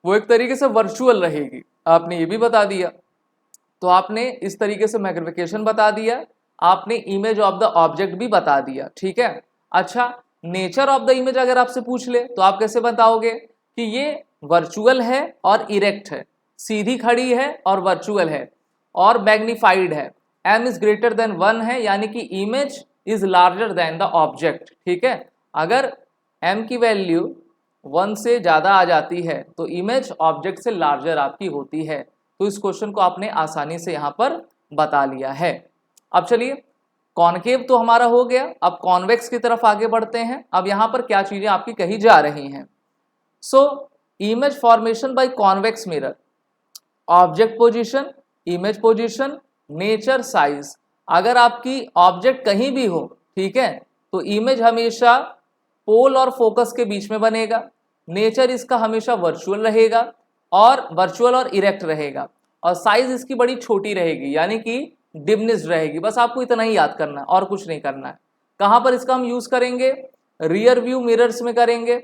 S1: वो एक तरीके से वर्चुअल रहेगी, आपने ये भी बता दिया। तो आपने इस तरीके से मैग्निफिकेशन बता दिया, आपने इमेज ऑफ द ऑब्जेक्ट भी बता दिया, ठीक है। अच्छा, नेचर ऑफ द इमेज अगर आपसे पूछ ले तो आप कैसे बताओगे कि ये वर्चुअल है और इरेक्ट है, सीधी खड़ी है और वर्चुअल है और मैग्नीफाइड है, m इज ग्रेटर देन 1 है, यानी कि image is larger than the object, ठीक है। अगर m की वैल्यू 1 से ज़्यादा आ जाती है तो इमेज ऑब्जेक्ट से लार्जर आपकी होती है। तो इस क्वेश्चन को आपने आसानी से यहाँ पर बता लिया है। अब चलिए, कॉनकेव तो हमारा हो गया, अब कॉन्वेक्स की तरफ आगे बढ़ते हैं। अब यहाँ पर क्या चीज़ें आपकी कही जा रही हैं। So image formation by convex mirror, object position, image position, nature, size. अगर आपकी ऑब्जेक्ट कहीं भी हो, ठीक है, तो इमेज हमेशा पोल और फोकस के बीच में बनेगा, नेचर इसका हमेशा वर्चुअल रहेगा और वर्चुअल और इरेक्ट रहेगा, और साइज इसकी बड़ी छोटी रहेगी, यानी कि डिमिनिश्ड रहेगी। बस आपको इतना ही याद करना है और कुछ नहीं करना है। कहाँ पर इसका हम यूज करेंगे? रियर व्यू मिरर्स में करेंगे,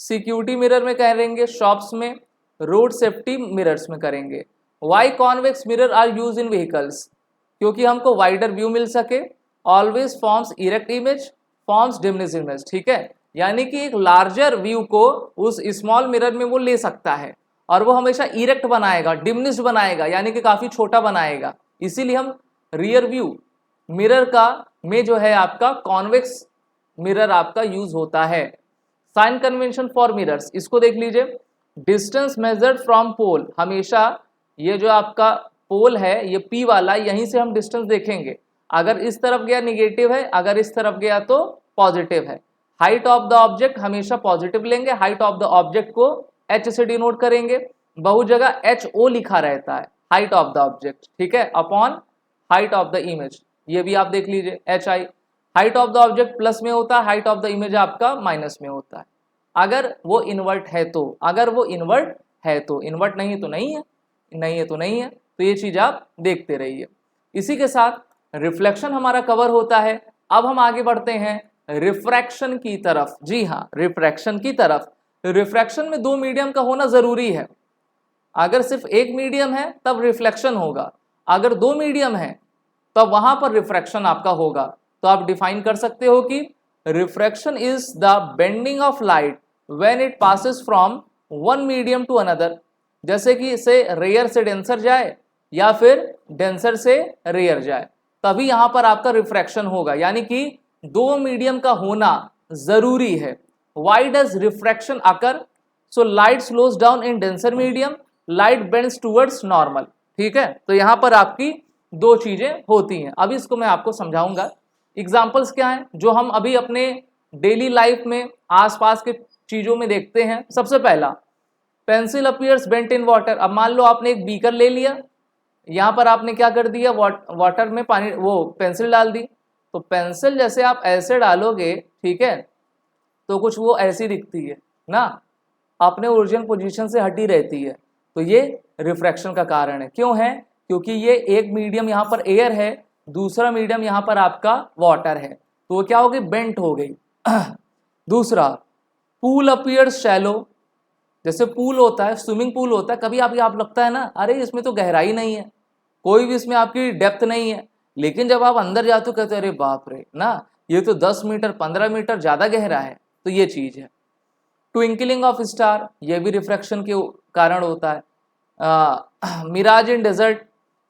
S1: सिक्योरिटी मिरर में करेंगे, शॉप्स में, रोड सेफ्टी मिरर्स में करेंगे। Why convex mirror are use in vehicles? क्योंकि हमको वाइडर व्यू मिल सके। Always forms erect image, forms diminished image, ठीक है। यानी कि एक लार्जर व्यू को उस स्मॉल मिरर में वो ले सकता है और वो हमेशा इरेक्ट बनाएगा, डिमिनिश्ड बनाएगा, यानी कि काफी छोटा बनाएगा। इसीलिए हम रियर व्यू मिरर का में जो है आपका कॉन्वेक्स मिरर आपका यूज होता है। साइन कन्वेंशन फॉर मिरर्स, इसको देख लीजिए। डिस्टेंस मेजर्ड फ्रॉम पोल, हमेशा ये जो आपका पोल है ये P वाला, यहीं से हम डिस्टेंस देखेंगे। अगर इस तरफ गया निगेटिव है, अगर इस तरफ गया तो पॉजिटिव है। हाइट ऑफ द ऑब्जेक्ट हमेशा पॉजिटिव लेंगे, हाइट ऑफ द ऑब्जेक्ट को H से डिनोट करेंगे। बहुत जगह HO लिखा रहता है, हाइट ऑफ द ऑब्जेक्ट, ठीक है, upon height of the image, ये भी आप देख लीजिए HI। Height of the object plus में होता है, हाइट ऑफ द इमेज आपका माइनस में होता है, अगर वो इन्वर्ट है तो। अगर वो इन्वर्ट है तो, इन्वर्ट नहीं है तो नहीं है, नहीं है तो नहीं है। तो ये चीज आप देखते रहिए। इसी के साथ रिफ्लेक्शन हमारा कवर होता है। अब हम आगे बढ़ते हैं रिफ्रैक्शन की तरफ। जी हाँ, रिफ्रैक्शन की तरफ। रिफ्रैक्शन में दो मीडियम का होना जरूरी है। अगर सिर्फ एक मीडियम है तब रिफ्लेक्शन होगा, अगर दो मीडियम है तब वहां पर रिफ्रैक्शन आपका होगा। तो आप डिफाइन कर सकते हो कि refraction is the bending of light when it passes from one medium to another. जैसे कि इसे रेयर से डेंसर जाए या फिर डेंसर से रेयर जाए, तभी यहां पर आपका रिफ्रैक्शन होगा, यानी कि दो मीडियम का होना जरूरी है। Why does refraction occur? So light slows down in denser medium, light bends towards normal, ठीक है। तो यहां पर आपकी दो चीजें होती हैं। अभी इसको मैं आपको समझाऊंगा। एग्जाम्पल्स क्या हैं जो हम अभी अपने डेली लाइफ में आसपास के चीजों में देखते हैं। सबसे पहला, pencil appears bent in water. अब मान लो आपने एक बीकर ले लिया, यहां पर आपने क्या कर दिया, वाटर में पानी, वो पेंसिल डाल दी। तो पेंसिल जैसे आप ऐसे डालोगे, ठीक है, तो कुछ वो ऐसी दिखती है ना। अपने ओरिजिनल पोजीशन से हटी रहती है, तो ये रिफ्रैक्शन का कारण है। क्यों है? क्योंकि ये एक मीडियम यहाँ पर एयर है, दूसरा मीडियम यहाँ पर आपका वाटर है, तो वो क्या हो गई? बेंट हो गई। दूसरा, पूल अपीयर्स शैलो। जैसे पूल होता है, स्विमिंग पूल होता है, कभी आप लगता है ना, अरे इसमें तो गहराई नहीं है, कोई भी इसमें आपकी डेप्थ नहीं है, लेकिन जब आप अंदर जाते हो कहते हो अरे बाप रे ना, ये तो 10 मीटर 15 मीटर ज़्यादा गहरा है। तो ये चीज़ है। ट्विंकलिंग ऑफ स्टार, ये भी रिफ्रैक्शन के कारण होता है। Mirage in desert,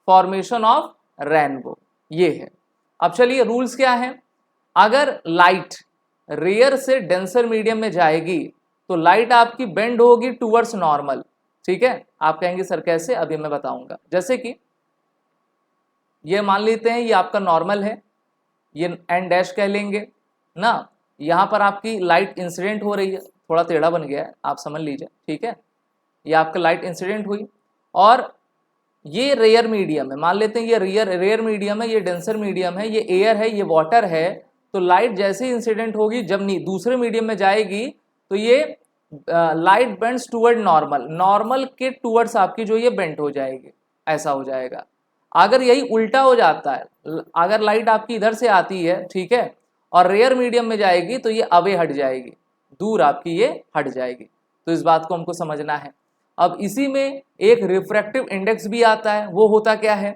S1: formation of rainbow, ये है। अब चलिए रूल्स क्या हैं। अगर लाइट रेयर से डेंसर मीडियम में जाएगी तो लाइट आपकी बेंड होगी टूवर्ड्स नॉर्मल। ठीक है, आप कहेंगे सर कैसे? अभी मैं बताऊंगा। जैसे कि ये मान लेते हैं ये आपका नॉर्मल है, ये एन डैश कह लेंगे ना, यहाँ पर आपकी लाइट इंसिडेंट हो रही है, थोड़ा टेढ़ा बन गया है, आप समझ लीजिए। ठीक है, ये आपका लाइट इंसिडेंट हुई और ये रेयर मीडियम है, मान लेते हैं ये रेयर मीडियम है, ये डेंसर मीडियम है, ये एयर है, ये वाटर है। तो लाइट जैसे ही इंसिडेंट होगी, जब दूसरे मीडियम में जाएगी तो ये light bends toward normal, normal के टूवर्ड्स आपकी जो ये बेंट हो जाएगी, ऐसा हो जाएगा। अगर यही उल्टा हो जाता है, अगर लाइट आपकी इधर से आती है, ठीक है, और रेयर मीडियम में जाएगी तो ये अवे हट जाएगी, दूर आपकी ये हट जाएगी। तो इस बात को हमको समझना है। अब इसी में एक रिफ्रैक्टिव इंडेक्स भी आता है, वो होता क्या है?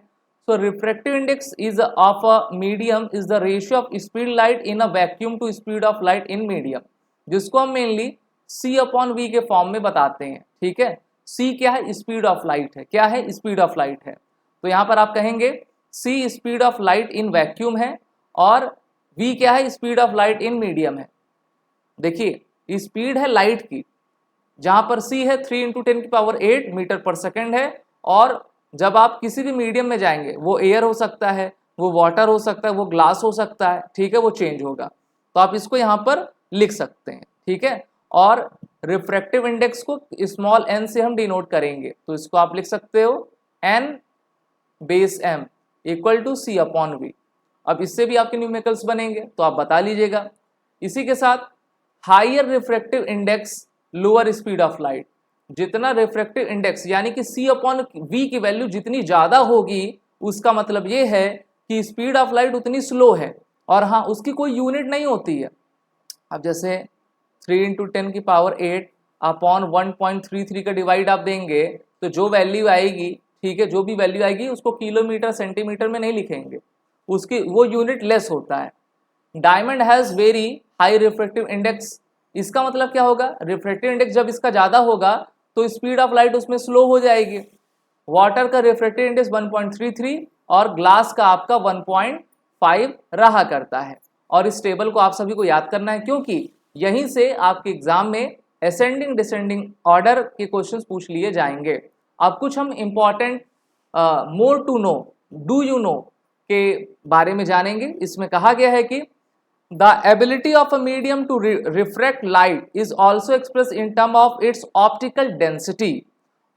S1: So refractive index is of a medium is the ratio of speed light in a vacuum to speed of light in medium, जिसको हम मेनली C/V के फॉर्म में बताते हैं। ठीक है, C क्या है? स्पीड ऑफ लाइट है। क्या है? स्पीड ऑफ लाइट है। तो यहाँ पर आप कहेंगे C speed of light in vacuum है और V क्या है? Speed of light in medium है। देखिए स्पीड है लाइट की, जहां पर C है 3 × 10⁸ मीटर पर सेकेंड है, और जब आप किसी भी मीडियम में जाएंगे, वो एयर हो सकता है, वो वाटर हो सकता है, वो ग्लास हो सकता है, ठीक है, वो चेंज होगा। तो आप इसको यहाँ पर लिख सकते हैं। ठीक है, और रिफ्रैक्टिव इंडेक्स को स्मॉल n से हम डिनोट करेंगे, तो इसको आप लिख सकते हो n/m = C/V। अब इससे भी आपके न्यूमेरिकल्स बनेंगे, तो आप बता लीजिएगा। इसी के साथ higher refractive index lower speed of light, जितना रिफ्रैक्टिव इंडेक्स यानी कि C/V की वैल्यू जितनी ज़्यादा होगी, उसका मतलब ये है कि स्पीड ऑफ लाइट उतनी स्लो है, और हाँ उसकी कोई यूनिट नहीं होती है। अब जैसे 3 × 10⁸ अपॉन 1.33 का डिवाइड आप देंगे तो जो वैल्यू आएगी, ठीक है, जो भी वैल्यू आएगी उसको किलोमीटर सेंटीमीटर में नहीं लिखेंगे, उसकी वो यूनिट लेस होता है। Diamond has very high refractive index, इसका मतलब क्या होगा? रिफ्रैक्टिव इंडेक्स जब इसका ज़्यादा होगा तो स्पीड ऑफ लाइट उसमें स्लो हो जाएगी। वाटर का रिफ्रैक्टिव इंडेक्स 1.33 और ग्लास का आपका 1.5 रहा करता है। और इस टेबल को आप सभी को याद करना है, क्योंकि यहीं से आपके एग्जाम में असेंडिंग डिसेंडिंग ऑर्डर के क्वेश्चंस पूछ लिए जाएंगे। अब कुछ हम important more to know, do you know के बारे में जानेंगे। इसमें कहा गया है कि the ability of a medium to refract light is also express in term of its optical density.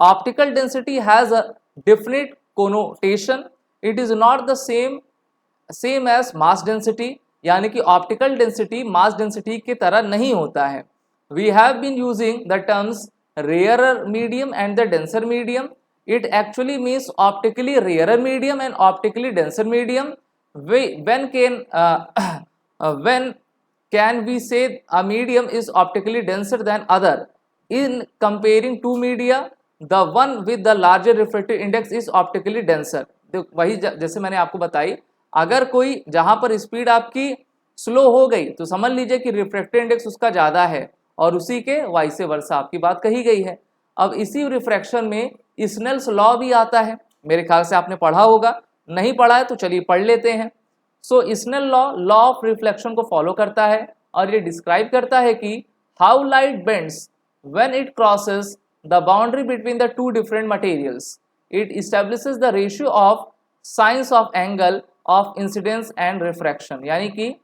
S1: Optical density has a definite connotation, it is not the same as mass density, यानी कि ऑप्टिकल डेंसिटी मास डेंसिटी की तरह नहीं होता है। We have been using the terms rarer medium and the denser medium, it actually means optically rarer medium and optically denser medium. When can we say a medium is optically denser than other? In comparing two media, the one with the larger refractive index is optically denser. वही जैसे मैंने आपको बताई, अगर कोई जहां पर स्पीड आपकी स्लो हो गई तो समझ लीजिए कि रिफ्रैक्टिव इंडेक्स उसका ज़्यादा है, और उसी के वाइस वर्सा आपकी बात कही गई है। अब इसी रिफ्रैक्शन में स्नेल्स लॉ भी आता है, मेरे ख्याल से आपने पढ़ा होगा, नहीं पढ़ा है तो चलिए पढ़ लेते हैं। So Snell law of reflection को फॉलो करता है और ये डिस्क्राइब करता है कि how light bends when it crosses the boundary between the two different materials. It establishes the ratio of sines of angle of incidence and refraction, यानी कि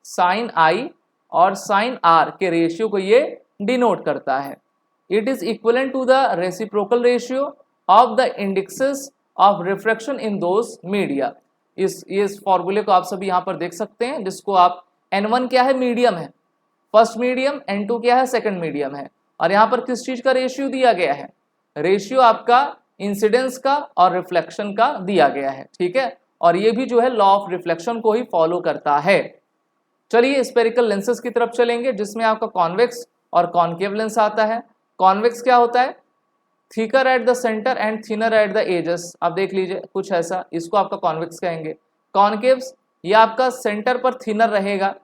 S1: साइन आई और साइन आर के रेशियो को ये डिनोट करता है। It is equivalent to the reciprocal ratio of the indexes of refraction in those media। इस फॉर्मूले को आप सभी यहाँ पर देख सकते हैं, जिसको आप N1 क्या है? मीडियम है, फर्स्ट मीडियम, N2 क्या है? सेकंड मीडियम है, और यहाँ पर किस चीज का रेशियो दिया गया है, रेशियो आपका इंसिडेंस का और रिफ्लेक्शन का दिया गया है, ठीक है। और ये भी जो है लॉ ऑफ रिफ्लेक्शन को ही फॉलो करता है। चलिए स्फेरिकल लेंसेज की तरफ चलेंगे, जिसमें आपका कॉन्वेक्स और कॉनकेव लेंस आता है। कॉन्वेक्स क्या होता है, thicker at the centre and thinner at the edges, आप देख लीजिए कुछ ऐसा, इसको आपका कॉन्वेक्स कहेंगे। कॉनकेव्स ये आपका सेंटर पर थिनर रहेगा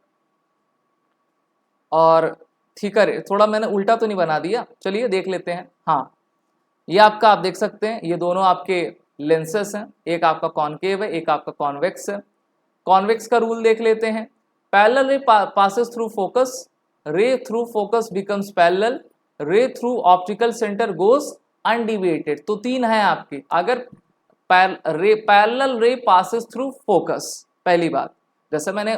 S1: और थिकर, थोड़ा मैंने उल्टा तो नहीं बना दिया, चलिए देख लेते हैं। हाँ, ये आपका आप देख सकते हैं, ये दोनों आपके लेंसेस हैं, एक आपका कॉनकेव है, एक आपका कॉन्वेक्स है। कॉन्वेक्स का रूल देख लेते हैं, parallel ray passes through focus, रे थ्रू फोकस बिकम्स पैरेलल, रे through optical centre goes undeviated. तो तीन है आपके, अगर parallel ray passes through focus, पहली बात, जैसे मैंने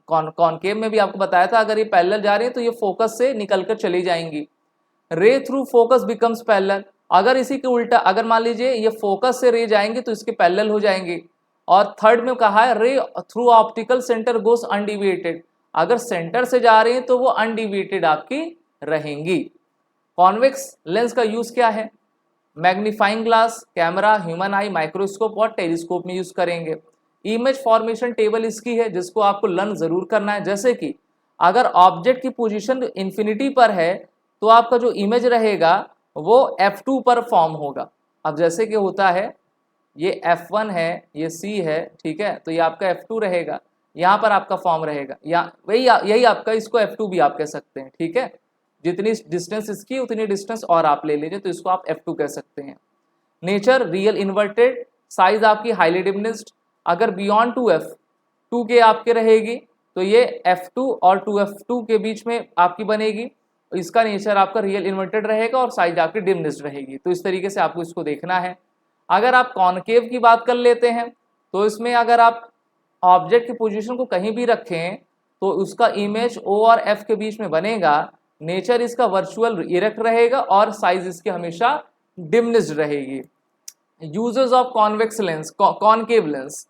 S1: कॉनकेव में भी आपको बताया था, अगर ये पैरेलल जा रही है तो ये फोकस से निकलकर चली जाएंगी। रे थ्रू फोकस बिकम्स पैरेलल, अगर इसी के उल्टा, अगर मान लीजिए ये फोकस से रे जाएंगे तो इसके पैरेलल हो जाएंगे। और थर्ड में कहा है रे थ्रू ऑप्टिकल सेंटर गोस अनडिविएटेड, अगर सेंटर से जा रही है तो वो अनडिविएटेड आपकी रहेंगी। कॉन्वेक्स लेंस का यूज क्या है, मैग्नीफाइंग ग्लास, कैमरा, ह्यूमन आई, माइक्रोस्कोप और टेलीस्कोप में यूज करेंगे। इमेज फॉर्मेशन टेबल इसकी है, जिसको आपको लर्न जरूर करना है। जैसे कि अगर ऑब्जेक्ट की पोजीशन इन्फिनिटी पर है तो आपका जो इमेज रहेगा वो F2 पर फॉर्म होगा। अब जैसे कि होता है ये F1 है, ये C है, ठीक है, तो ये आपका F2 रहेगा, यहाँ पर आपका फॉर्म रहेगा, या यही आपका, इसको F2 भी आप कह सकते हैं, ठीक है। जितनी डिस्टेंस इसकी उतनी डिस्टेंस और आप ले लीजिए तो इसको आप F2 कह सकते हैं। नेचर रियल इन्वर्टेड, साइज आपकी हाईली डिमिनिश्ड, अगर बियॉन्ड 2F 2K आपके रहेगी तो ये F2 और 2F2 के बीच में आपकी बनेगी, इसका नेचर आपका रियल इन्वर्टेड रहेगा और साइज आपकी डिमिनिश्ड रहेगी। तो इस तरीके से आपको इसको देखना है। अगर आप कॉनकेव की बात कर लेते हैं तो इसमें अगर आप ऑब्जेक्ट की पोजीशन को कहीं भी रखें तो उसका इमेज O और F के बीच में बनेगा, नेचर इसका वर्चुअल इरेक्ट रहेगा और साइज इसकी हमेशा डिमिनिश्ड रहेगी। Uses of convex lens, concave lens,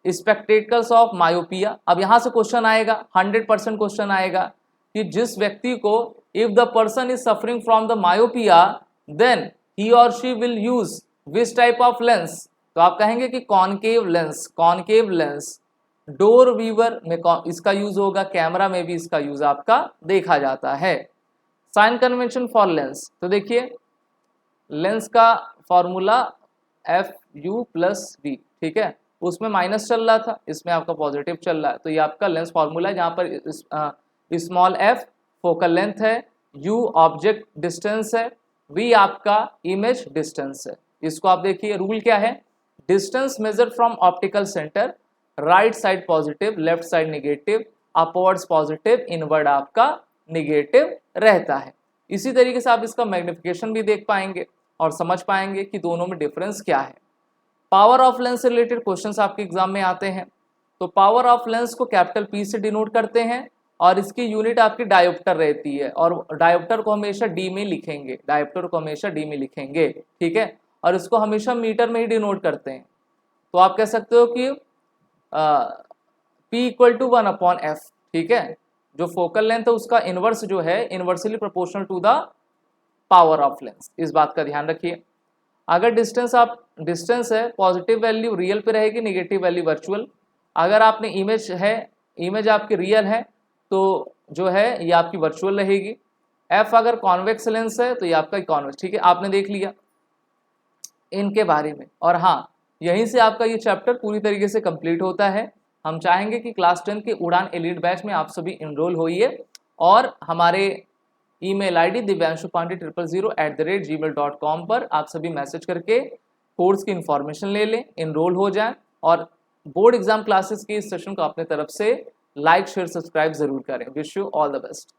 S1: spectacles of myopia. अब यहाँ से क्वेश्चन आएगा, 100% क्वेश्चन आएगा कि जिस व्यक्ति को, if the person is suffering from the myopia then he और she will use which type of lens, तो आप कहेंगे कि कॉनकेव लेंस। कॉनकेव लेंस डोर वीवर में इसका यूज होगा, कैमरा में भी इसका यूज आपका देखा जाता है। साइन कन्वेंशन फॉर लेंस, तो देखिए लेंस का फॉर्मूला FU+V, ठीक है, उसमें माइनस चल रहा था, इसमें आपका पॉजिटिव चल रहा है, तो ये आपका लेंस फॉर्मूला है, जहाँ पर स्मॉल f फोकल लेंथ है, U ऑब्जेक्ट डिस्टेंस है, V आपका इमेज डिस्टेंस है। इसको आप देखिए, रूल क्या है, distance measure from optical centre, right side positive, left side negative, upwards positive, inward आपका निगेटिव रहता है। इसी तरीके से आप इसका मैग्निफिकेशन भी देख पाएंगे और समझ पाएंगे कि दोनों में डिफरेंस क्या है। पावर ऑफ लेंस से रिलेटेड क्वेश्चंस आपके एग्जाम में आते हैं, तो पावर ऑफ लेंस को कैपिटल P से डिनोट करते हैं और इसकी यूनिट आपकी डायोप्टर रहती है, और डायोप्टर को हमेशा D में लिखेंगे, डायोप्टर को हमेशा D में लिखेंगे, ठीक है, और इसको हमेशा मीटर में ही डिनोट करते हैं। तो आप कह सकते हो कि P = 1/f, ठीक है, जो फोकल लेंथ है उसका इनवर्स जो है inversely proportional to the power of lens, इस बात का ध्यान रखिए। अगर डिस्टेंस है, पॉजिटिव वैल्यू रियल पे रहेगी, नेगेटिव वैल्यू वर्चुअल। अगर आपने इमेज है, इमेज आपकी रियल है तो जो है ये आपकी वर्चुअल रहेगी। F अगर कॉन्वेक्स लेंस है तो ये आपका कॉन्वेक्स, ठीक है, आपने देख लिया इनके बारे में। और हाँ, यहीं से आपका ये चैप्टर पूरी तरीके से कंप्लीट होता है। हम चाहेंगे कि क्लास 10 के उड़ान एलीट बैच में आप सभी इनरोल होइए और हमारे ईमेल आईडी divyanshu pandey000@gmail.com पर आप सभी मैसेज करके कोर्स की इन्फॉर्मेशन ले लें, इनरोल हो जाएं और बोर्ड एग्जाम क्लासेस के इस सेशन को अपने तरफ से लाइक शेयर सब्सक्राइब जरूर करें। Wish you all the best.